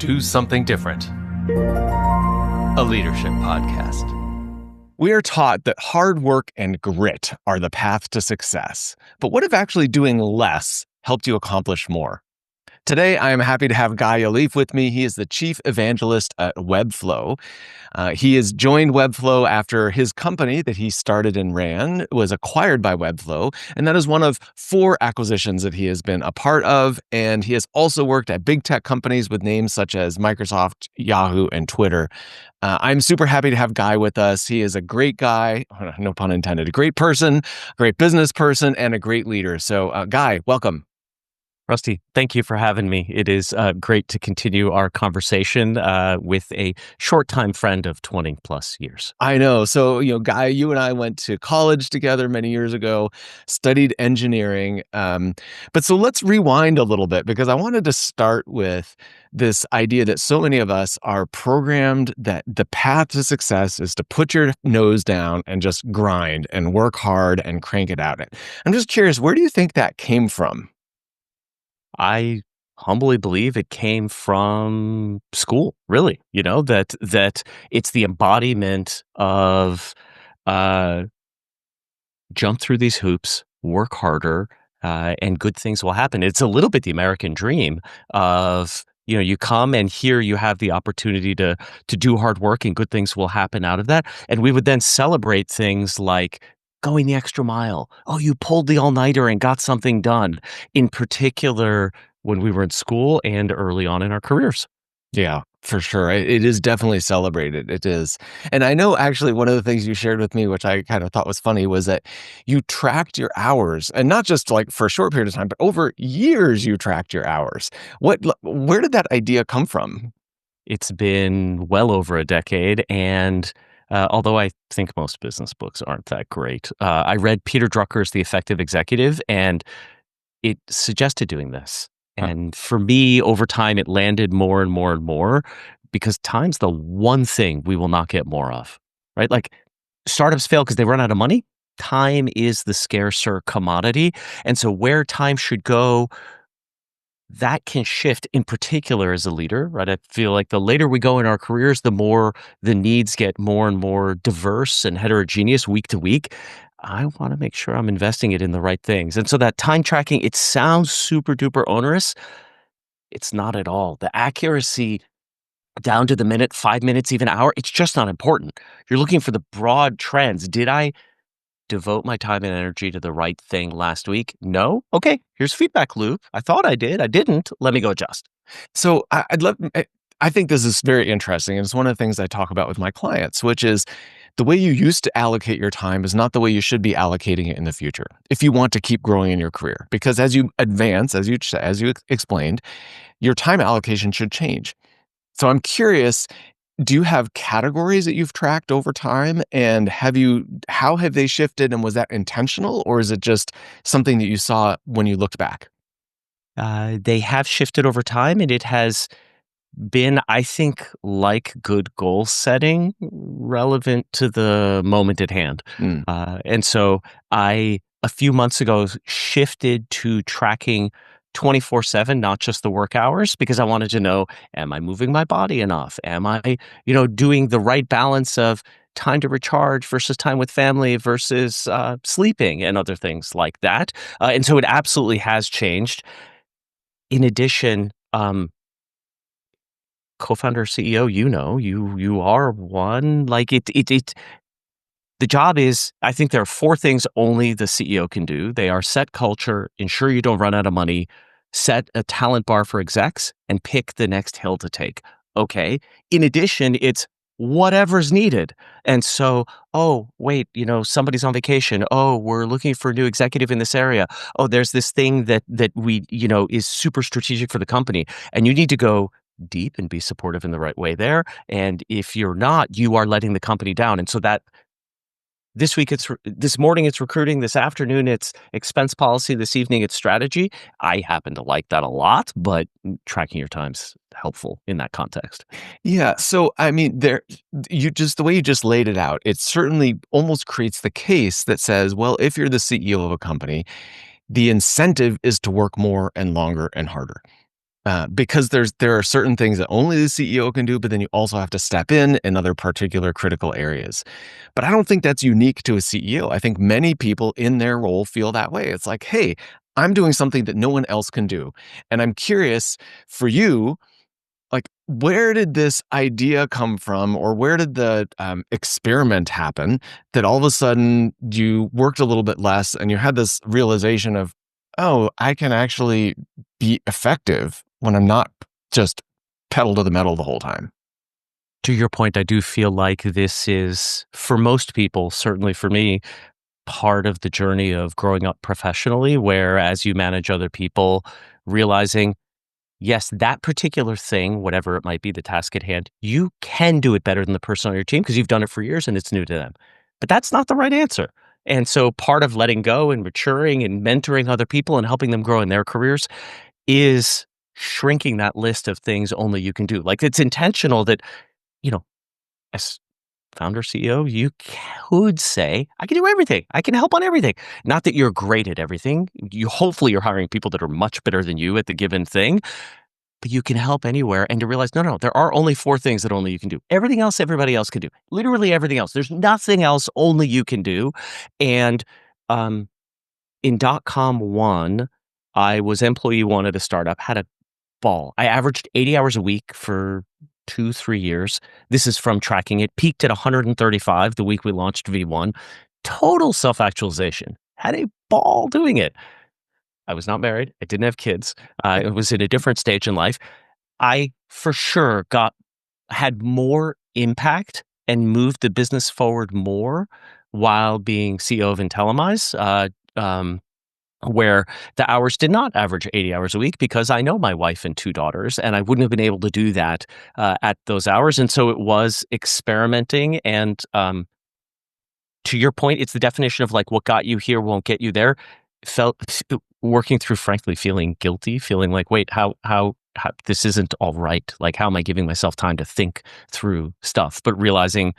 Do Something Different, a leadership podcast. We are taught that hard work and grit are the path to success. But what if actually doing less helped you accomplish more? Today, I am happy to have Guy Yalif with me. He is the chief evangelist at Webflow. He has joined Webflow after his company that he started and ran was acquired by Webflow. And that is one of 4 acquisitions that he has been a part of. And he has also worked at big tech companies with names such as Microsoft, Yahoo, and Twitter. I'm super happy to have Guy with us. He is a great guy, no pun intended, a great person, great business person, and a great leader. So Guy, welcome. Rusty, thank you for having me. It is great to continue our conversation with a short-time friend of 20 plus years. I know. So, Guy, you and I went to college together many years ago, studied engineering. But so let's rewind a little bit because I wanted to start with this idea that so many of us are programmed that the path to success is to put your nose down and just grind and work hard and crank it out. I'm just curious, where do you think that came from? I humbly believe it came from school, really, that it's the embodiment of jump through these hoops, work harder, and good things will happen. It's a little bit the American dream of, you come and here you have the opportunity to do hard work and good things will happen out of that. And we would then celebrate things like going the extra mile. Oh, you pulled the all-nighter and got something done. In particular, when we were in school and early on in our careers. Yeah, for sure. It is definitely celebrated. It is. And I know actually one of the things you shared with me, which I kind of thought was funny, was that you tracked your hours and not just like for a short period of time, but over years you tracked your hours. Where did that idea come from? It's been well over a decade. And although I think most business books aren't that great, I read Peter Drucker's The Effective Executive, and it suggested doing this. And for me, over time, it landed more and more and more because time's the one thing we will not get more of, right? Like startups fail because they run out of money. Time is the scarcer commodity. And so where time should go, that can shift in particular as a leader, right? I feel like the later we go in our careers, the more the needs get more and more diverse and heterogeneous week to week. I want to make sure I'm investing it in the right things. And so that time tracking, it sounds super duper onerous. It's not at all. The accuracy down to the minute, 5 minutes, even hour, it's just not important. You're looking for the broad trends. Did I devote my time and energy to the right thing last week? No? Okay, here's feedback loop. I thought I did. I didn't. Let me go adjust. So I think this is very interesting. And it's one of the things I talk about with my clients, which is the way you used to allocate your time is not the way you should be allocating it in the future if you want to keep growing in your career. Because as you advance, as you explained, your time allocation should change. So I'm curious, do you have categories that you've tracked over time? And how have they shifted? And was that intentional? Or is it just something that you saw when you looked back? They have shifted over time, and it has been, I think, like good goal setting, relevant to the moment at hand. And so a few months ago, shifted to tracking 24/7, not just the work hours, because I wanted to know, am I moving my body enough? Am I, doing the right balance of time to recharge versus time with family versus sleeping and other things like that? And so it absolutely has changed. In addition, co-founder, CEO, you are one. Like the job is, I think there are 4 things only the CEO can do. They are set culture, ensure you don't run out of money, set a talent bar for execs, and pick the next hill to take. Okay. In addition, it's whatever's needed. And so, oh, wait, somebody's on vacation. Oh, we're looking for a new executive in this area. Oh, there's this thing that we, is super strategic for the company. And you need to go deep and be supportive in the right way there. And if you're not, you are letting the company down. And so that this morning it's recruiting, this afternoon it's expense policy, this evening it's strategy. I happen to like that a lot, but tracking your time's helpful in that context. Yeah. So, I mean, the way you just laid it out, it certainly almost creates the case that says, well, if you're the CEO of a company, the incentive is to work more and longer and harder. because there are certain things that only the CEO can do, but then you also have to step in other particular critical areas. But I don't think that's unique to a CEO. I think many people in their role feel that way. It's like, hey, I'm doing something that no one else can do. And I'm curious for you, like, where did this idea come from, or where did the experiment happen that all of a sudden you worked a little bit less and you had this realization of, oh, I can actually be effective when I'm not just pedal to the metal the whole time? To your point, I do feel like this is, for most people, certainly for me, part of the journey of growing up professionally, where as you manage other people, realizing, yes, that particular thing, whatever it might be, the task at hand, you can do it better than the person on your team because you've done it for years and it's new to them. But that's not the right answer. And so part of letting go and maturing and mentoring other people and helping them grow in their careers is shrinking that list of things only you can do. Like, it's intentional that, you know, as founder CEO, you could say, I can do everything. I can help on everything. Not that you're great at everything. Hopefully you're hiring people that are much better than you at the given thing, but you can help anywhere. And to realize, no, there are only 4 things that only you can do. Everything else, everybody else can do. Literally everything else. There's nothing else only you can do. And um, in .com 1, I was employee 1 at a startup, had a ball. I averaged 80 hours a week for 2-3 years. This is from tracking it. Peaked at 135 the week we launched V1. Total self-actualization. Had a ball doing it. I was not married. I didn't have kids. I was in a different stage in life. I for sure had more impact and moved the business forward more while being CEO of Intellimize, where the hours did not average 80 hours a week because I know my wife and 2 daughters, and I wouldn't have been able to do that at those hours. And so it was experimenting. And to your point, it's the definition of like, what got you here won't get you there. Working through, frankly, feeling guilty, feeling like, wait, how this isn't all right. Like, how am I giving myself time to think through stuff? But realizing,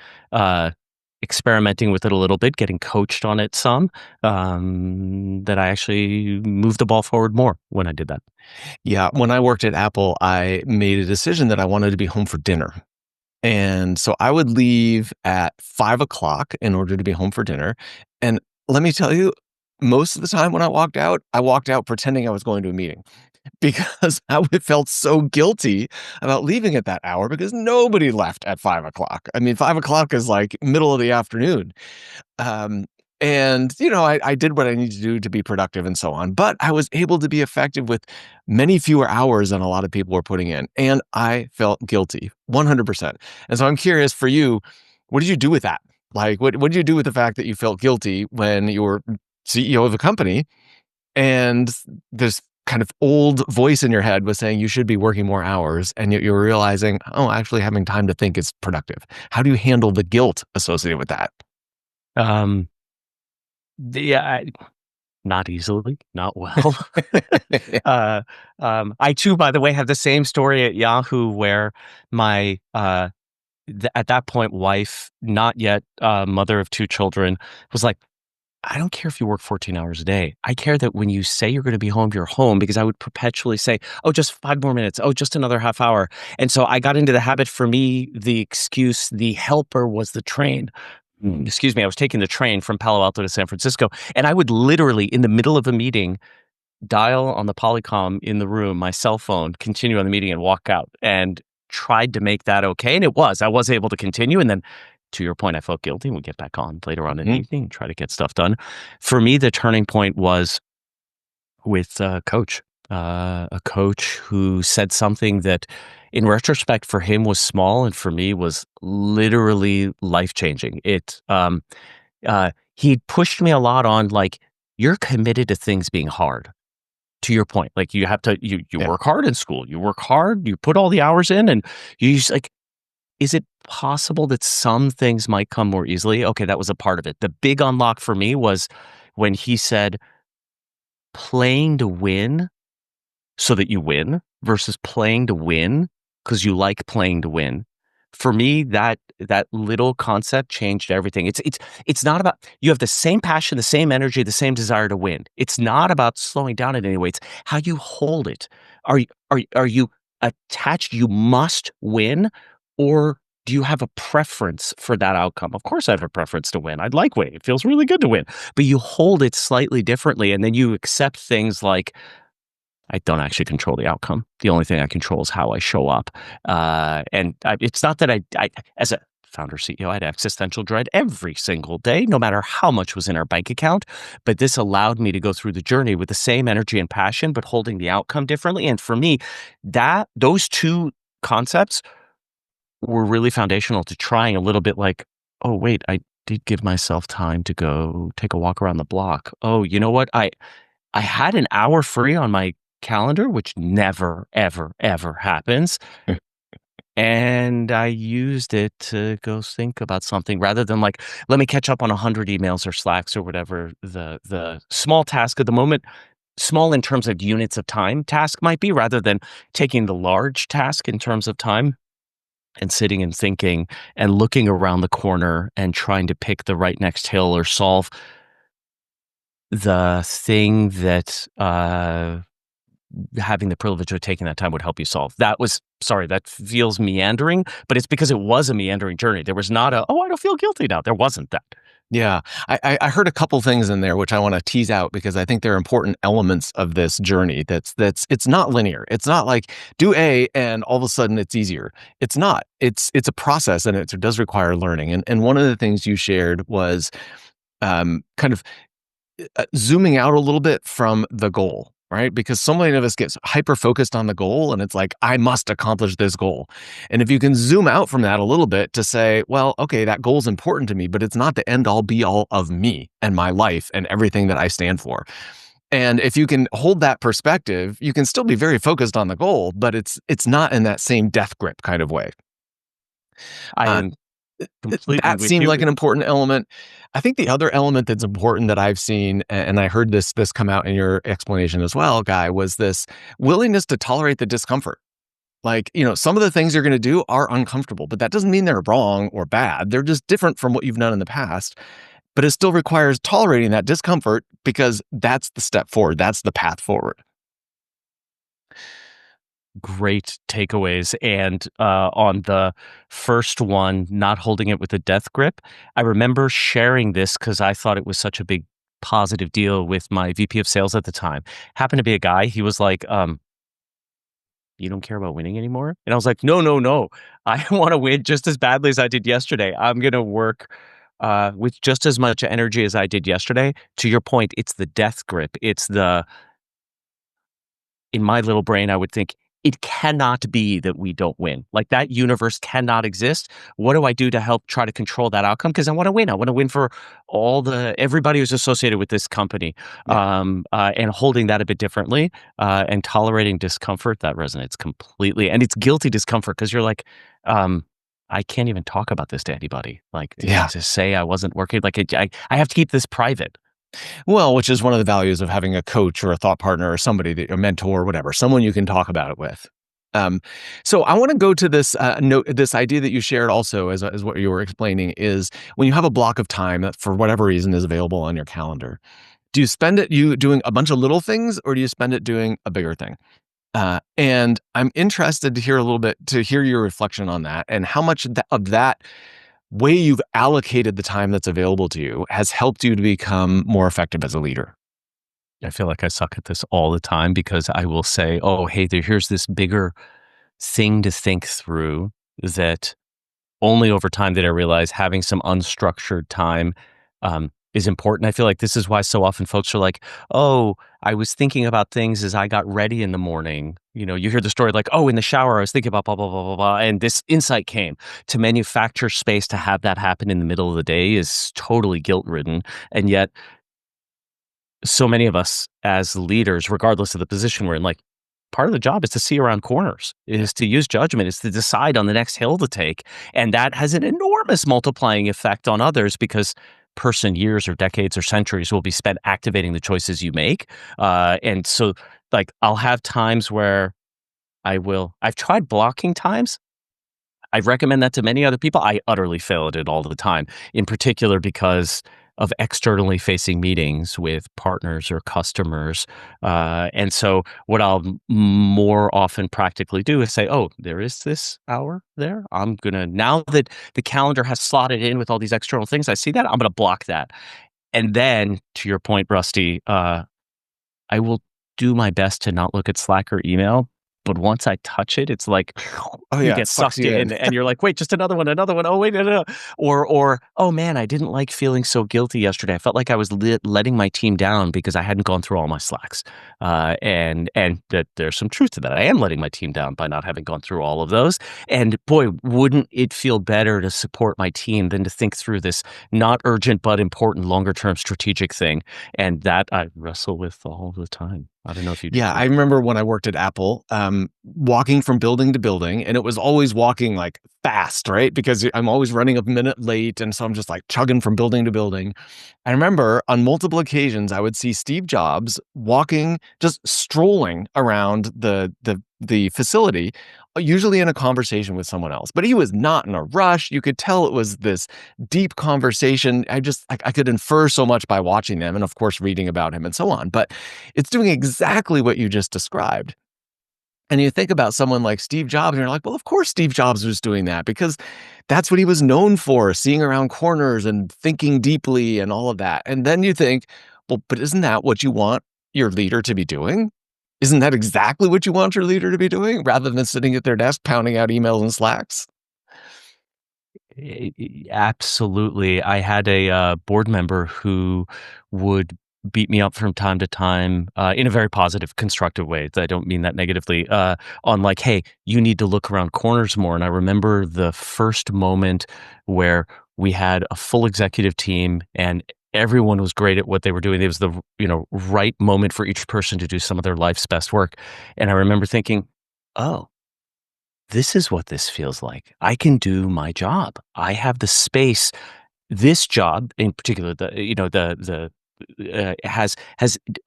experimenting with it a little bit, getting coached on it some, that I actually moved the ball forward more when I did that. Yeah, when I worked at Apple, I made a decision that I wanted to be home for dinner. And so I would leave at 5 o'clock in order to be home for dinner. And let me tell you, most of the time when I walked out pretending I was going to a meeting because I felt so guilty about leaving at that hour because nobody left at 5 o'clock. I mean, 5 o'clock is like middle of the afternoon. Um, and, I did what I needed to do to be productive and so on, but I was able to be effective with many fewer hours than a lot of people were putting in. And I felt guilty 100%. And so I'm curious for you, what did you do with that? Like, what did you do with the fact that you felt guilty when you were CEO of a company and this kind of old voice in your head was saying you should be working more hours, and yet you're realizing, oh, actually having time to think is productive? How do you handle the guilt associated with that? Um, yeah, not easily, not well. I too, by the way, have the same story at Yahoo where my at that point wife, not yet mother of 2 children, was like, I don't care if you work 14 hours a day. I care that when you say you're going to be home, you're home, because I would perpetually say, oh, just 5 more minutes. Oh, just another half hour. And so I got into the habit. For me, the excuse, the helper was the train. Excuse me. I was taking the train from Palo Alto to San Francisco, and I would literally, in the middle of a meeting, dial on the Polycom in the room, my cell phone, continue on the meeting and walk out, and tried to make that okay. And I was able to continue. And then, to your point, I felt guilty and would get back on later on in the evening and try to get stuff done. For me, the turning point was with a coach who said something that in retrospect for him was small and for me was literally life-changing. He pushed me a lot on, like, you're committed to things being hard. To your point, like, you have to, you work hard in school, you work hard, you put all the hours in, and you just, like, is it possible that some things might come more easily? Okay, that was a part of it. The big unlock for me was when he said, playing to win so that you win versus playing to win because you like playing to win. For me, that little concept changed everything. It's not about, you have the same passion, the same energy, the same desire to win. It's not about slowing down in any way. It's how you hold it. Are you attached? You must win, or do you have a preference for that outcome? Of course, I have a preference to win. I'd like winning. It feels really good to win, but you hold it slightly differently, and then you accept things like, I don't actually control the outcome. The only thing I control is how I show up. It's not that as a founder CEO, I had existential dread every single day, no matter how much was in our bank account. But this allowed me to go through the journey with the same energy and passion, but holding the outcome differently. And for me, those two concepts were really foundational to trying a little bit like, oh, wait, I did give myself time to go take a walk around the block. Oh, you know what? I had an hour free on my calendar, which never, ever, ever happens. And I used it to go think about something rather than like, let me catch up on 100 emails or Slacks or whatever the small task of the moment, small in terms of units of time task might be, rather than taking the large task in terms of time and sitting and thinking and looking around the corner and trying to pick the right next hill or solve the thing that having the privilege of taking that time would help you solve. That feels meandering, but it's because it was a meandering journey. There was not I don't feel guilty now. There wasn't that. Yeah, I heard a couple things in there which I want to tease out because I think they're important elements of this journey. It's not linear. It's not like do A and all of a sudden it's easier. It's not. It's a process and it does require learning. And one of the things you shared was kind of zooming out a little bit from the goal, right? Because so many of us get hyper focused on the goal and it's like, I must accomplish this goal. And if you can zoom out from that a little bit to say, well, okay, that goal is important to me, but it's not the end all be all of me and my life and everything that I stand for. And if you can hold that perspective, you can still be very focused on the goal, but it's not in that same death grip kind of way. I am completely That with seemed you. like an important element. I think the other element that's important that I've seen, and I heard this come out in your explanation as well, Guy, was this willingness to tolerate the discomfort. Like, some of the things you're going to do are uncomfortable, but that doesn't mean they're wrong or bad. They're just different from what you've done in the past. But it still requires tolerating that discomfort because that's the step forward. That's the path forward. Great takeaways. And on the first one, not holding it with a death grip, I remember sharing this because I thought it was such a big positive deal with my VP of sales at the time. Happened to be a guy. He was like, you don't care about winning anymore? And I was like, no, no, no. I want to win just as badly as I did yesterday. I'm going to work with just as much energy as I did yesterday. To your point, it's the death grip. In my little brain, I would think, it cannot be that we don't win. Like that universe cannot exist. What do I do to help try to control that outcome? Because I want to win. I want to win for everybody who's associated with this company. Yeah. And holding that a bit differently and tolerating discomfort, that resonates completely. And it's guilty discomfort because you're like, I can't even talk about this to anybody. Like to say I wasn't working. Like I have to keep this private. Well, which is one of the values of having a coach or a thought partner or somebody a mentor or whatever, someone you can talk about it with. So I want to go to this this idea that you shared also as what you were explaining is when you have a block of time that for whatever reason is available on your calendar, do you spend it doing a bunch of little things or do you spend it doing a bigger thing? And I'm interested to hear your reflection on that and how much of that way you've allocated the time that's available to you has helped you to become more effective as a leader. I feel like I suck at this all the time because I will say, oh, hey, here's this bigger thing to think through that only over time did I realize having some unstructured time is important. I feel like this is why so often folks are like, oh, I was thinking about things as I got ready in the morning. You hear the story like, oh, in the shower, I was thinking about blah, blah, blah, blah, blah. And this insight came. To manufacture space to have that happen in the middle of the day is totally guilt-ridden. And yet, so many of us as leaders, regardless of the position we're in, like part of the job is to see around corners, is to use judgment, is to decide on the next hill to take. And that has an enormous multiplying effect on others because years or decades or centuries will be spent activating the choices you make. And so like I'll have times where I've tried blocking times. I recommend that to many other people. I utterly fail at it all the time, in particular because externally facing meetings with partners or customers. And so what I'll more often practically do is say, oh, there is this hour there. I'm going to, now that the calendar has slotted in with all these external things, I see that, I'm going to block that. And then to your point, Rusty, I will do my best to not look at Slack or email. But once I touch it, it's like Oh you yeah, get it sucks sucked you in in. and you're like, wait, just another one, another one. Oh, wait, no. Or oh man, I didn't like feeling so guilty yesterday. I felt like I was letting my team down because I hadn't gone through all my Slacks. And that there's some truth to that. I am letting my team down by not having gone through all of those. And boy, wouldn't it feel better to support my team than to think through this not urgent but important longer term strategic thing. And that I wrestle with all the time. I don't know if you do. Yeah, I remember when I worked at Apple, walking from building to building, and it was always walking like fast, right? Because I'm always running a minute late, and so I'm just like chugging from building to building. I remember on multiple occasions I would see Steve Jobs walking, just strolling around the facility, usually in a conversation with someone else. But he was not in a rush. You could tell it was this deep conversation. I could infer so much by watching them, and of course reading about him and so on. But it's doing exactly what you just described. And you think about someone like Steve Jobs, and you're like, well, of course Steve Jobs was doing that because that's what he was known for, seeing around corners and thinking deeply and all of that. And then you think, well, but isn't that what you want your leader to be doing? Isn't that exactly what you want your leader to be doing rather than sitting at their desk pounding out emails and Slacks? Absolutely. I had a board member who would beat me up from time to time in a very positive, constructive way. I don't mean that negatively. On like, hey, you need to look around corners more. And I remember the first moment where we had a full executive team and everyone was great at what they were doing. It was the right moment for each person to do some of their life's best work. And I remember thinking, oh, this is what this feels like. I can do my job. I have the space. This job, in particular, has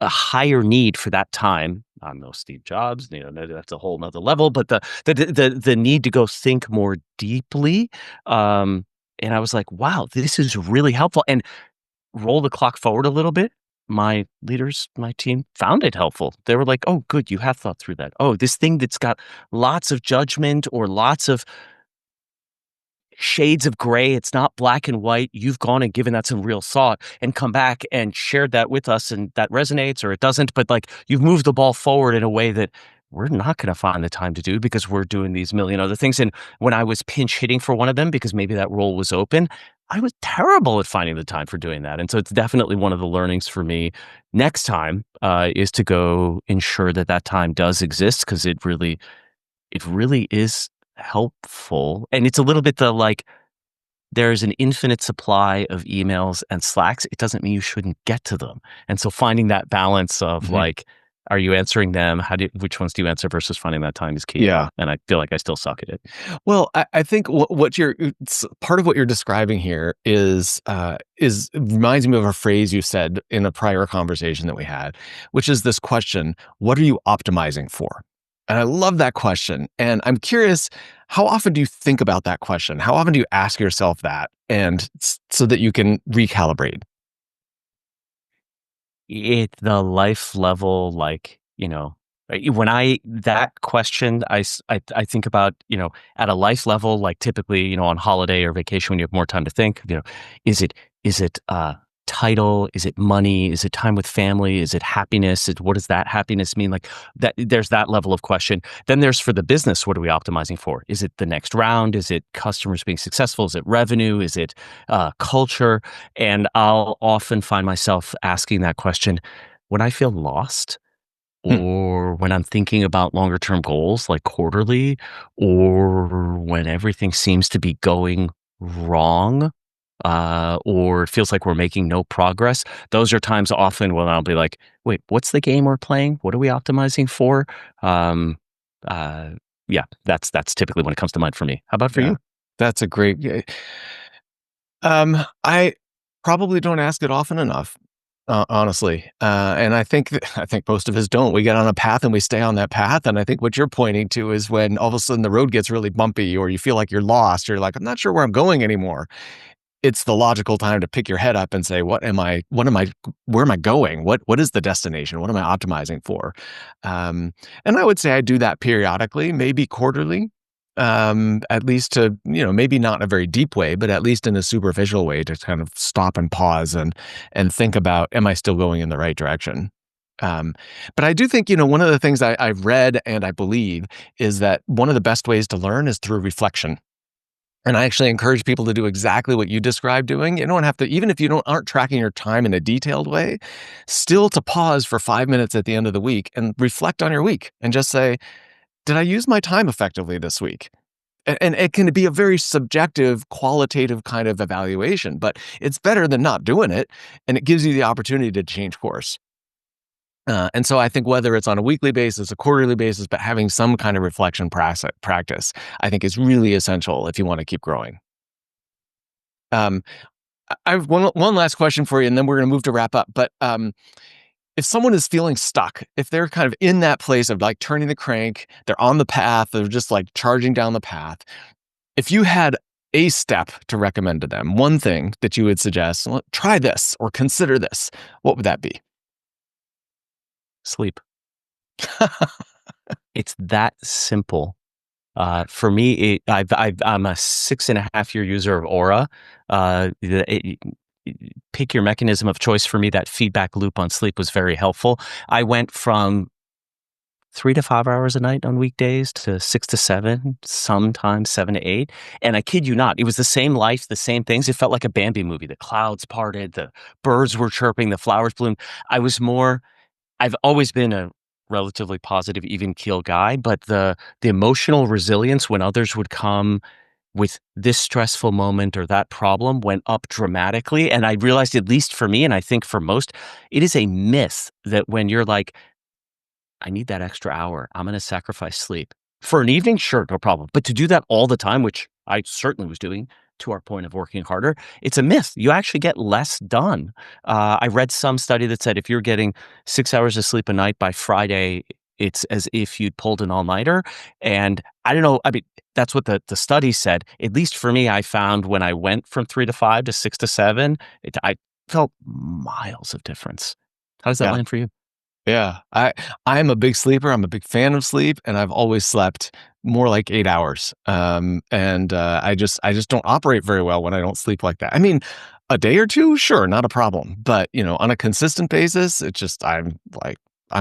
a higher need for that time. I'm no Steve Jobs, that's a whole nother level. But the need to go think more deeply, and I was like, wow, this is really helpful. And roll the clock forward a little bit, my leaders, my team found it helpful. They were like, "Oh, good, you have thought through that. Oh, this thing that's got lots of judgment or lots of shades of gray. It's not black and white. You've gone and given that some real thought and come back and shared that with us, and that resonates or it doesn't. But like you've moved the ball forward in a way that we're not going to find the time to do because we're doing these million other things." And when I was pinch hitting for one of them because maybe that role was open, I was terrible at finding the time for doing that. And so it's definitely one of the learnings for me next time is to go ensure that that time does exist because it really is helpful. And it's a little bit the like, there's an infinite supply of emails and Slacks. It doesn't mean you shouldn't get to them. And so finding that balance of like, are you answering them? Which ones do you answer versus finding that time is key. Yeah. And I feel like I still suck at it. Well, I think part of what you're describing here is reminds me of a phrase you said in a prior conversation that we had, which is this question: what are you optimizing for? And I love that question. And I'm curious, how often do you think about that question? How often do you ask yourself that, and so that you can recalibrate? At the life level, like, when that question, I think about, at a life level, like typically, on holiday or vacation when you have more time to think, is it title? Is it money? Is it time with family? Is it happiness? What does that happiness mean? Like that, there's that level of question. Then there's for the business, what are we optimizing for? Is it the next round? Is it customers being successful? Is it revenue? Is it culture? And I'll often find myself asking that question when I feel lost Hmm. or when I'm thinking about longer term goals like quarterly, or when everything seems to be going wrong, or it feels like we're making no progress. Those are times often when I'll be like, wait, what's the game we're playing? What are we optimizing for? Um, uh, yeah, that's typically when it comes to mind for me. How about for Yeah, you? that's a great. I probably don't ask it often enough, honestly, and I think most of us don't. We get on a path and we stay on that path, and I think what you're pointing to is when all of a sudden the road gets really bumpy, or you feel like you're lost. You're like, I'm not sure where I'm going anymore. it's the logical time to pick your head up and say, where am I going? What is the destination? What am I optimizing for? And I would say I do that periodically, maybe quarterly, at least to, maybe not in a very deep way, but at least in a superficial way to kind of stop and pause and think about, am I still going in the right direction? But I do think, one of the things I've read and I believe is that one of the best ways to learn is through reflection. And I actually encourage people to do exactly what you described doing. You don't have to, even if you aren't tracking your time in a detailed way, still to pause for 5 minutes at the end of the week and reflect on your week and just say, did I use my time effectively this week? And it can be a very subjective, qualitative kind of evaluation, but it's better than not doing it. And it gives you the opportunity to change course. And so I think whether it's on a weekly basis, a quarterly basis, but having some kind of reflection practice, I think is really essential if you want to keep growing. I have one last question for you, and then we're going to move to wrap up. But if someone is feeling stuck, if they're kind of in that place of like turning the crank, they're on the path, they're just like charging down the path. If you had a step to recommend to them, one thing that you would suggest, try this or consider this, what would that be? Sleep. It's that simple. For me, I'm a 6.5-year user of Aura. Pick your mechanism of choice. For me, that feedback loop on sleep was very helpful. I went from 3 to 5 hours a night on weekdays to 6 to 7, sometimes 7 to 8. And I kid you not, it was the same life, the same things. It felt like a Bambi movie. The clouds parted, the birds were chirping, the flowers bloomed. I've always been a relatively positive, even keel guy, but the emotional resilience when others would come with this stressful moment or that problem went up dramatically. And I realized, at least for me, and I think for most, it is a myth that when you're like, I need that extra hour, I'm going to sacrifice sleep. For an evening, sure, no problem. But to do that all the time, which I certainly was doing, to our point of working harder, it's a myth. You actually get less done. I read some study that said if you're getting 6 hours of sleep a night by Friday, it's as if you'd pulled an all-nighter. And I don't know, that's what the study said. At least for me, I found when I went from 3 to 5 to 6 to 7, I felt miles of difference. How does that land for you? Yeah, I'm a big sleeper. I'm a big fan of sleep, and I've always slept more like 8 hours. I just don't operate very well when I don't sleep like that. I mean, a day or two, sure, not a problem. But on a consistent basis, I'm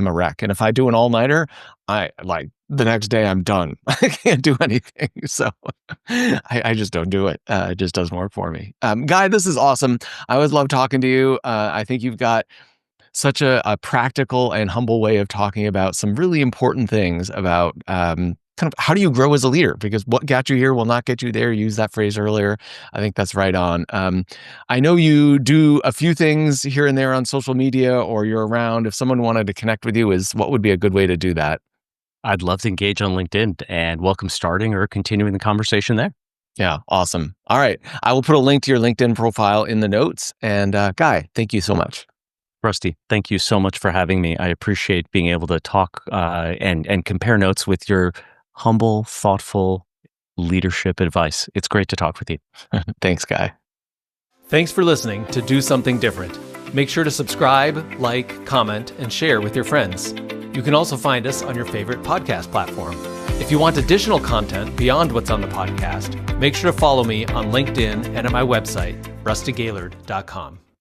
a wreck. And if I do an all-nighter, the next day I'm done. I can't do anything. So I just don't do it. It just doesn't work for me. Guy, this is awesome. I always love talking to you. I think you've got such a practical and humble way of talking about some really important things about kind of how do you grow as a leader? Because what got you here will not get you there. You used that phrase earlier. I think that's right on. I know you do a few things here and there on social media, or you're around. If someone wanted to connect with you, what would be a good way to do that? I'd love to engage on LinkedIn and welcome starting or continuing the conversation there. Yeah, awesome. All right. I will put a link to your LinkedIn profile in the notes. And Guy, thank you so much. Rusty, thank you so much for having me. I appreciate being able to talk and compare notes with your humble, thoughtful leadership advice. It's great to talk with you. Thanks, Guy. Thanks for listening to Do Something Different. Make sure to subscribe, like, comment, and share with your friends. You can also find us on your favorite podcast platform. If you want additional content beyond what's on the podcast, make sure to follow me on LinkedIn and at my website, rustygaylord.com.